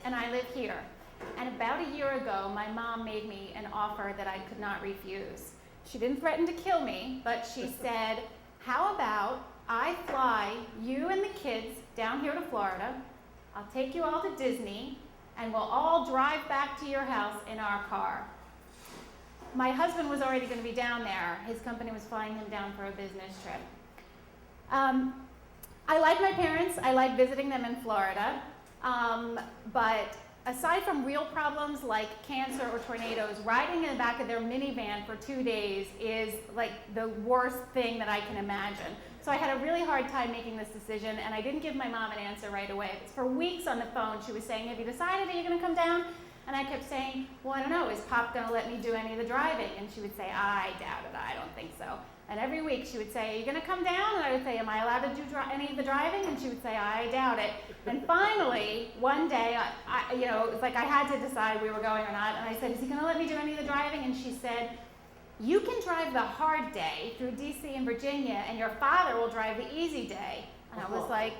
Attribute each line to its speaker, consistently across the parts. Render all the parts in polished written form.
Speaker 1: and I live here. And about a year ago, my mom made me an offer that I could not refuse. She didn't threaten to kill me, but she said, how about I fly you and the kids down here to Florida, I'll take you all to Disney, and we'll all drive back to your house in our car. My husband was already going to be down there. His company was flying him down for a business trip. I like my parents. I like visiting them in Florida. But aside from real problems like cancer or tornadoes, riding in the back of their minivan for 2 days is like the worst thing that I can imagine. So I had a really hard time making this decision, and I didn't give my mom an answer right away. For weeks on the phone, she was saying, have you decided, are you going to come down? And I kept saying, well, I don't know, is Pop going to let me do any of the driving? And she would say, I doubt it, I don't think so. And every week she would say, are you going to come down? And I would say, am I allowed to do any of the driving? And she would say, I doubt it. And finally, one day, it was like I had to decide we were going or not. And I said, is he going to let me do any of the driving? And she said, you can drive the hard day through DC and Virginia, and your father will drive the easy day. And I was like,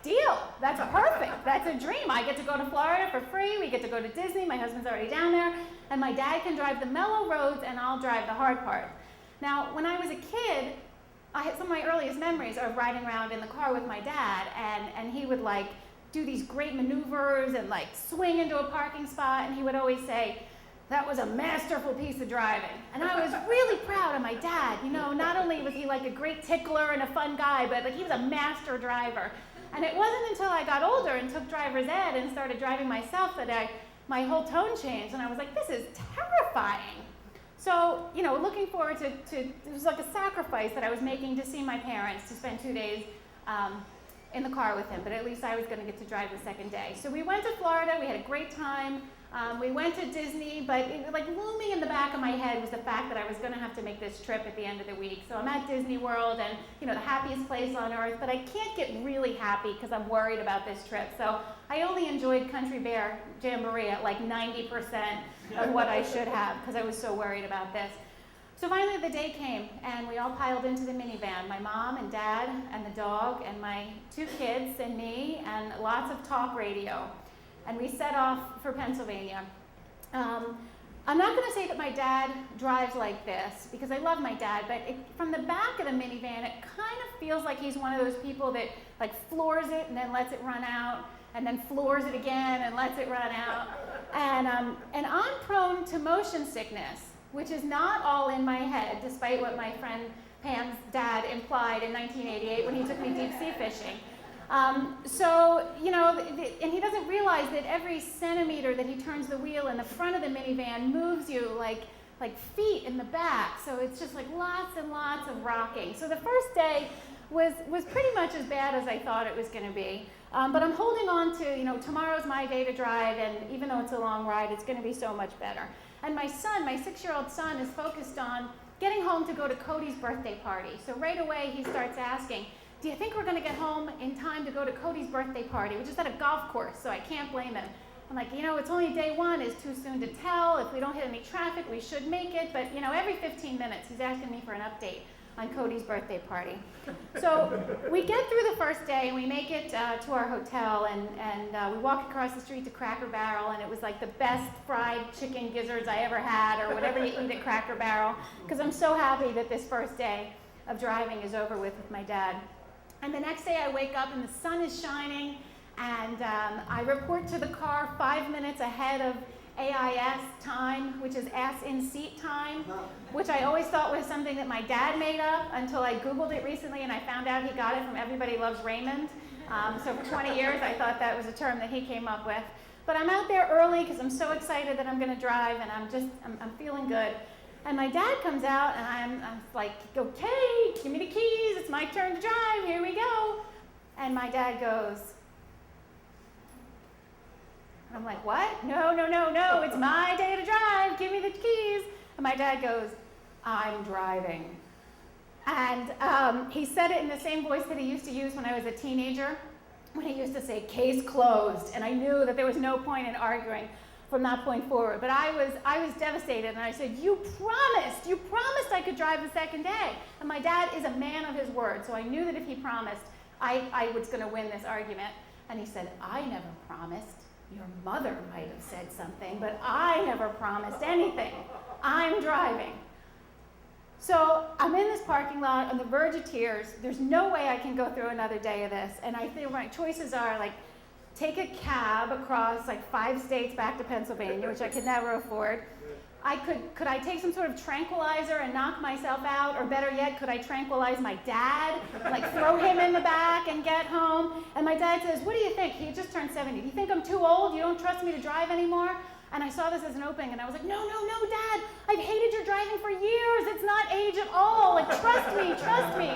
Speaker 1: deal. That's perfect. That's a dream. I get to go to Florida for free. We get to go to Disney. My husband's already down there. And my dad can drive the mellow roads, and I'll drive the hard part. Now, when I was a kid, I had some of my earliest memories of riding around in the car with my dad, and he would like do these great maneuvers and like swing into a parking spot, and he would always say, that was a masterful piece of driving. And I was really proud of my dad. You know, not only was he like a great tickler and a fun guy, but like he was a master driver. And it wasn't until I got older and took driver's ed and started driving myself that my whole tone changed, and I was like, this is terrifying. So, you know, looking forward to it was like a sacrifice that I was making to see my parents, to spend 2 days in the car with him, but at least I was going to get to drive the second day. So we went to Florida, we had a great time. We went to Disney, but like looming in the back of my head was the fact that I was going to have to make this trip at the end of the week. So I'm at Disney World, and you know, the happiest place on earth, but I can't get really happy because I'm worried about this trip. So I only enjoyed Country Bear Jamboree at like 90% of what I should have because I was so worried about this. So finally the day came, and we all piled into the minivan, my mom and dad and the dog and my 2 kids and me, and lots of talk radio. And we set off for Pennsylvania. I'm not going to say that my dad drives like this, because I love my dad, but from the back of the minivan, it kind of feels like he's one of those people that like floors it and then lets it run out, and then floors it again and lets it run out. And I'm prone to motion sickness, which is not all in my head, despite what my friend Pam's dad implied in 1988 when he took me deep sea fishing. So, you know, and he doesn't realize that every centimeter that he turns the wheel in the front of the minivan moves you like feet in the back. So it's just like lots and lots of rocking. So the first day was pretty much as bad as I thought it was going to be. But I'm holding on to, you know, tomorrow's my day to drive, and even though it's a long ride, it's going to be so much better. And my son, my 6-year-old son, is focused on getting home to go to Cody's birthday party. So right away he starts asking, do you think we're going to get home in time to go to Cody's birthday party, which is at a golf course, so I can't blame him. I'm like, you know, it's only day 1, it's too soon to tell. If we don't hit any traffic, we should make it. But, you know, every 15 minutes, he's asking me for an update on Cody's birthday party. So we get through the first day, and we make it to our hotel, and we walk across the street to Cracker Barrel, and it was like the best fried chicken gizzards I ever had, or whatever you eat at Cracker Barrel, because I'm so happy that this first day of driving is over with my dad. And the next day I wake up and the sun is shining, and I report to the car 5 minutes ahead of AIS time, which is ass in seat time, which I always thought was something that my dad made up until I Googled it recently, and I found out he got it from Everybody Loves Raymond. So for 20 years I thought that was a term that he came up with. But I'm out there early because I'm so excited that I'm going to drive, and I'm feeling good. And my dad comes out, and I'm like, okay, give me the keys, it's my turn to drive, here we go. And my dad goes, and I'm like, what? No, it's my day to drive, give me the keys. And my dad goes, I'm driving. And he said it in the same voice that he used to use when I was a teenager, when he used to say, case closed. And I knew that there was no point in arguing from that point forward. But I was devastated, and I said, you promised I could drive the second day. And my dad is a man of his word, so I knew that if he promised, I was going to win this argument. And he said, I never promised. your mother might have said something, but I never promised anything. I'm driving. So I'm in this parking lot on the verge of tears. There's no way I can go through another day of this. And I think my choices are like, take a cab across like 5 states back to Pennsylvania, which I could never afford. Could I take some sort of tranquilizer and knock myself out? Or better yet, could I tranquilize my dad? Like throw him in the back and get home? And my dad says, what do you think? He had just turned 70. Do you think I'm too old? You don't trust me to drive anymore? And I saw this as an opening, and I was like, no, Dad. I've hated your driving for years. It's not age at all. Like, trust me.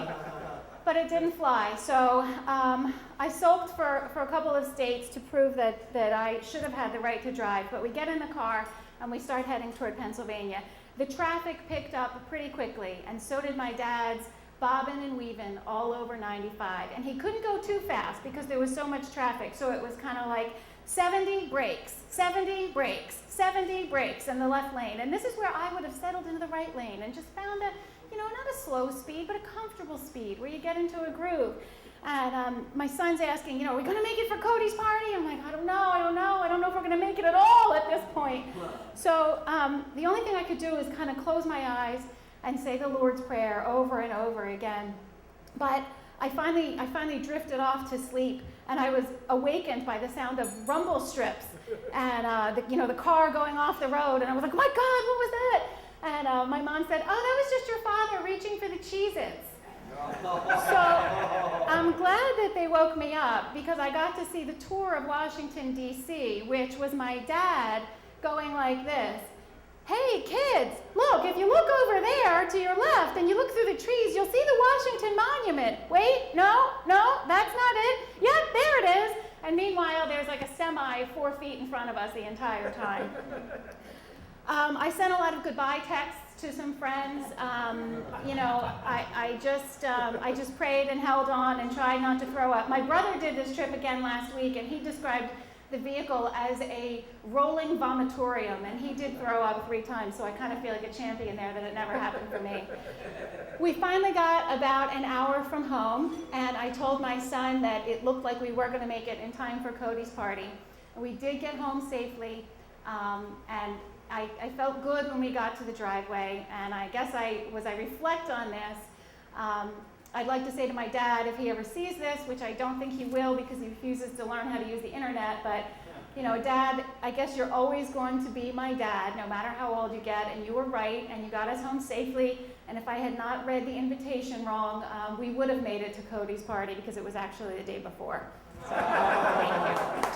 Speaker 1: But it didn't fly. So I sulked for a couple of states to prove that I should have had the right to drive. But we get in the car, and we start heading toward Pennsylvania. The traffic picked up pretty quickly, and so did my dad's bobbing and weaving all over 95. And he couldn't go too fast because there was so much traffic. So it was kind of like 70 brakes, 70 brakes, 70 brakes in the left lane. And this is where I would have settled into the right lane and just found a, not a slow speed, but a comfortable speed where you get into a groove. And my son's asking, are we going to make it for Cody's party? I'm like, I don't know. I don't know if we're going to make it at all at this point. So the only thing I could do is kind of close my eyes and say the Lord's Prayer over and over again. But I finally drifted off to sleep, and I was awakened by the sound of rumble strips and the car going off the road. And I was like, my God, what was that? And my mom said, oh, that was just your father reaching for the Cheez-Its. So I'm glad that they woke me up, because I got to see the tour of Washington, D.C., which was my dad going like this. Hey, kids, look, if you look over there to your left and you look through the trees, you'll see the Washington Monument. Wait, no, that's not it. Yep, there it is. And meanwhile, there's like a semi 4 feet in front of us the entire time. I sent a lot of goodbye texts to some friends. I just prayed and held on and tried not to throw up. My brother did this trip again last week, and he described the vehicle as a rolling vomitorium, and he did throw up 3 times, so I kind of feel like a champion there that it never happened for me. We finally got about an hour from home, and I told my son that it looked like we were going to make it in time for Cody's party. And we did get home safely, and I felt good when we got to the driveway, and I guess I reflect on this, I'd like to say to my dad, if he ever sees this, which I don't think he will because he refuses to learn how to use the internet, but Dad, I guess you're always going to be my dad, no matter how old you get, and you were right, and you got us home safely, and if I had not read the invitation wrong, we would have made it to Cody's party because it was actually the day before. So, thank you.